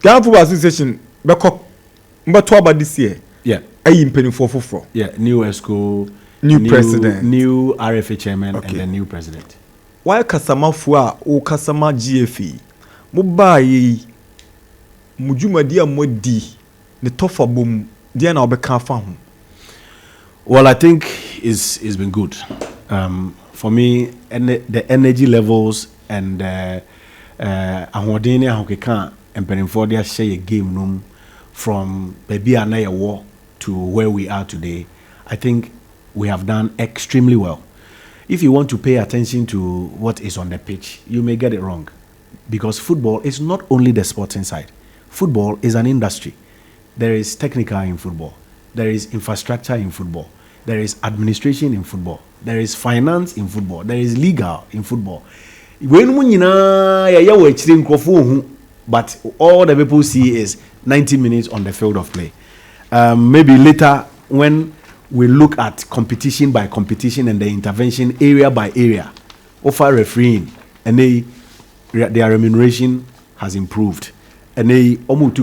Ghana Football Association but about this year. Yeah. I penny for. Yeah, new ESCO, new president, new RFA chairman, okay. And the new president. Why customer fua o customer GFE? Mubai Mujumadi Modi the tougher boom. Dia na obeka fa ho. Well, I think it's been good. For me, the energy levels and ahodene ahokeka empenimfo dia share a game room from baby anaya war to where we are today. I think we have done extremely well. If you want to pay attention to what is on the pitch, you may get it wrong. Because football is not only the sporting side. Football is an industry. There is technical in football. There is infrastructure in football. There is administration in football. There is finance in football. There is legal in football. But all the people see is 90 minutes on the field of play. Maybe later when we look at competition by competition and the intervention area by area, offer refereeing, and their remuneration has improved. And they almost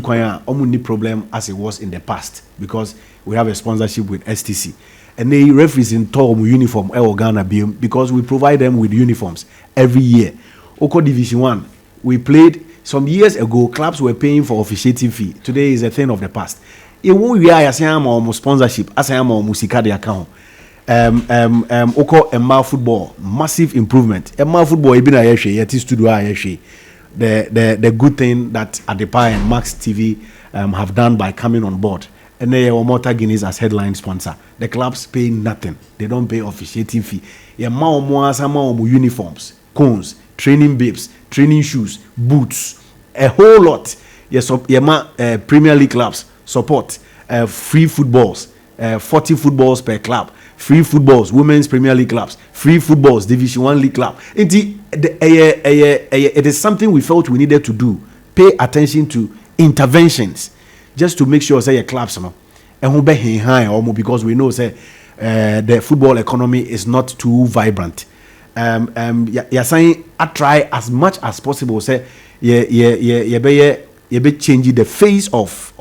problem as it was in the past because we have a sponsorship with STC. And they referees in Tom uniform Ghana because we provide them with uniforms every year. Oko Division 1, we played some years ago, clubs were paying for officiating fee. Today is a thing of the past. It won't be a sponsorship, as I am on Musikadi account. Oko Emma football, massive improvement. Emma football, even a yet is to do a the good thing that Adepa and Max TV have done by coming on board. And they are Mota Guinness as headline sponsor. The clubs pay nothing. They don't pay officiating fee. Uniforms, cones, training bibs, training shoes, boots, a whole lot. Yes, Premier League clubs support free footballs, 40 footballs per club, free footballs, women's Premier League clubs, free footballs, Division 1 League club. It is something we felt we needed to do. Pay attention to interventions just to make sure say your clubs because we know say the football economy is not too vibrant. You're saying I try as much as possible say you be changing the face of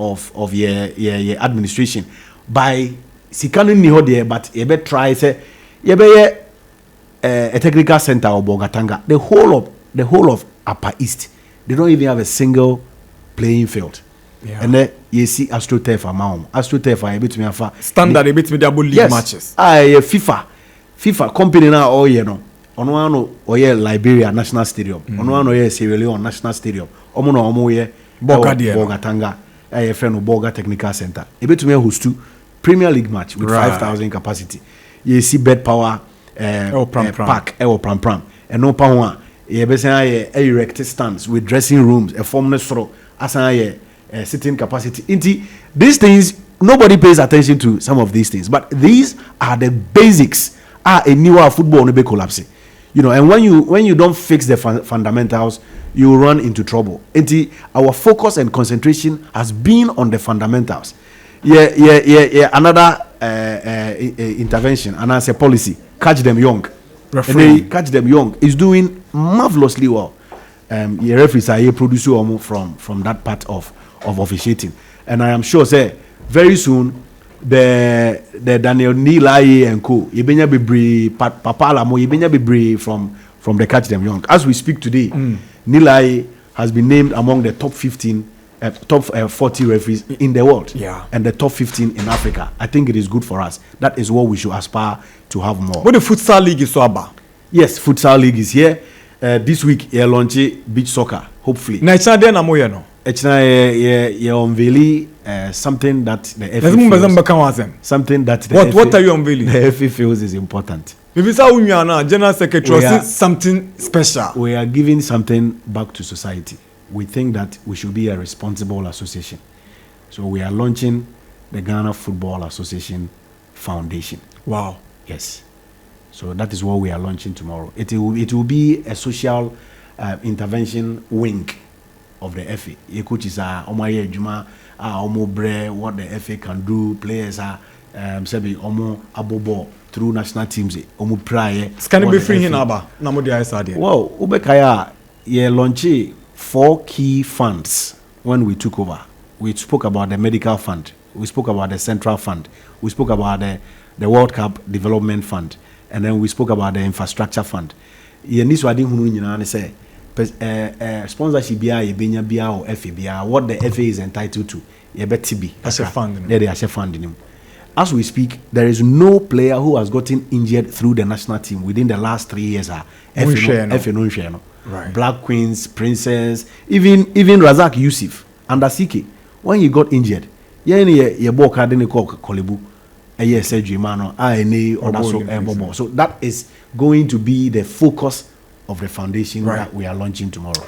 your administration by sikanu ni ho there, but you be try say you be a technical center of Bogatanga. The whole of Upper East, they don't even have a single playing field. Yeah. And then you see AstroTurf amount. AstroTurf are able to me standard a bit with double league yes. Matches. FIFA company now all you know. On one Liberia National Stadium. On one Sierra Leone National Stadium. Omo Bogatanga. A friend of Boga Technical Center. Able to me host two Premier League match with 5,000 capacity. You see bed power park Pram Pram. And no power. You be say erected stands with dressing rooms, a formless throw, as sitting capacity. These things nobody pays attention to some of these things, but these are the basics. A newer football no be collapsing. You know, and when you don't fix the fundamentals, you run into trouble. Our focus and concentration has been on the fundamentals. Another intervention, and as a policy, catch them young. Referee. And they catch them young is doing marvelously well. Referees are producing from that part of officiating, and I am sure say very soon the Daniel Nilai and co. Ibenya Bibri Papa Alamo Ibenya Bibri from the catch them young. As we speak today, Nilai has been named among the top 15. Top 40 referees in the world, and the top 15 in Africa. I think it is good for us. That is what we should aspire to have more. But the futsal league is so about. Yes, futsal league is here. This week, you're launching beach soccer. Hopefully. Na ichna de na moye no. Ichna you're unveiling something that the FA feels. What are you unveiling? The FA feels is important. If it's our General Secretary, something special. We are giving something back to society. We think that we should be a responsible association. So we are launching the Ghana Football Association Foundation. Wow. Yes. So that is what we are launching tomorrow. It will be a social intervention wing of the FA. Coaches are Omaye Juma, Omobre, what the FA can do. Players are Sebi Omo Abobo through national teams. Omo Praye. Can it be free in Aba? Namodi Aisadi. Wow, Ubekaya ye launching 4 key funds when we took over, we spoke about the medical fund, we spoke about the central fund, we spoke about the World Cup Development Fund, and then we spoke about the infrastructure fund. This was the say sponsorship bia or FA what the FA is entitled to. As a fund. They are funding. As we speak, there is no player who has gotten injured through the national team within the last 3 years. Right. Black Queens, Princess, even Razak Yusuf under CK. When he got injured, so that is going to be the focus of the foundation that we are launching tomorrow.